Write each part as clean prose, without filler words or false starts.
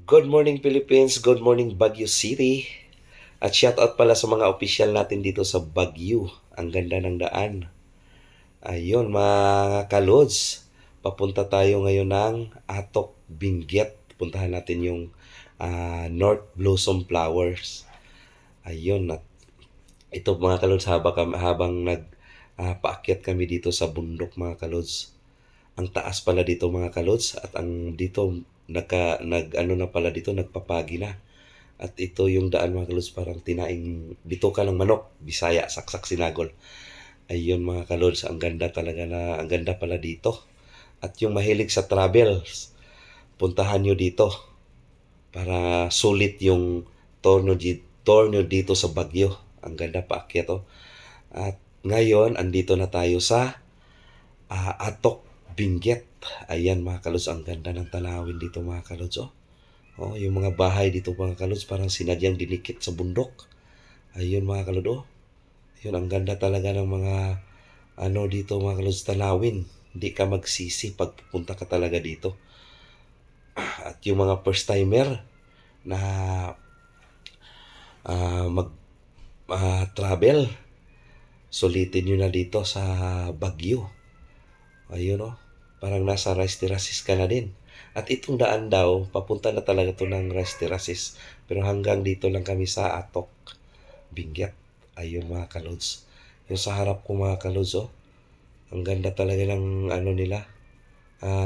Good morning Philippines, good morning Baguio City. At shoutout pala sa mga opisyal natin dito sa Baguio. Ang ganda ng daan. Ayun mga kalods, papunta tayo ngayon ng Atok Benguet. Puntahan natin yung North Blossom Flowers. Ayun, at ito mga kalods habang paakyat kami dito sa bundok mga kalods. Ang taas pala dito mga kalods at ang dito nagpapagi na. At ito yung daan mga kalods, parang tinaing bituka ng manok, Bisaya, saksak sinagol. Ayun mga kalods, ang ganda pala dito. At yung mahilig sa travels, puntahan nyo dito para sulit yung tour nyo dito sa Baguio. Ang ganda paakyat oh. At ngayon, andito na tayo sa Atok Benguet. Ayan mga kalods, ang ganda ng tanawin dito mga kalods oh. Oh, yung mga bahay dito mga kalods parang sinadyang dinikit sa bundok. Ayun mga kalods oh. Ayun, ang ganda talaga ng mga dito mga kalods, tanawin. Hindi ka magsisi pag pupunta ka talaga dito. At yung mga first timer na mag travel, sulitin nyo na dito sa Baguio. Ayun oh, parang nasa Rice Terraces ka na din. At itong daan daw, papunta na talaga to ng Rice Terraces. Pero hanggang dito lang kami sa Atok Benguet. Ayun mga kalods. Yung sa harap ko mga kalods oh, ang ganda talaga ng nila,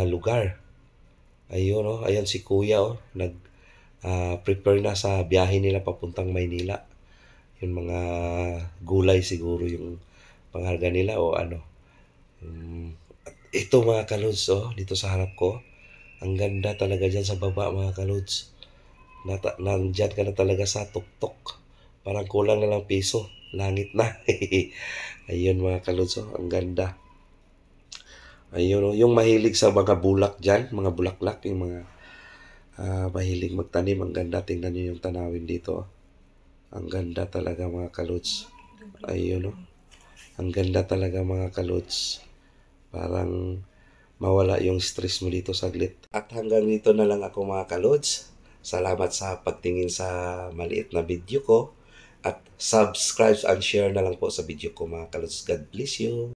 lugar. Ayun oh, ayan si Kuya oh, prepare na sa biyahe nila papuntang Maynila. Yung mga gulay siguro yung pangharga nila o ano. Ito mga kalods oh, dito sa harap ko. Ang ganda talaga dyan sa baba mga kalods. Nandyan ka na talaga sa tuktok. Parang kulang na lang piso. Langit na. Ayun mga kalods oh, ang ganda. Ayun oh, yung mahilig sa mga bulak dyan, mga bulaklak, yung mga mahilig magtanim. Ang ganda, tingnan nyo yung tanawin dito oh. Ang ganda talaga mga kalods. Ayun oh. Ang ganda talaga mga kalods. Parang mawala yung stress mo dito saglit. At hanggang dito na lang ako mga kalods. Salamat sa pagtingin sa maliit na video ko. At subscribe and share na lang po sa video ko mga kalods. God bless you.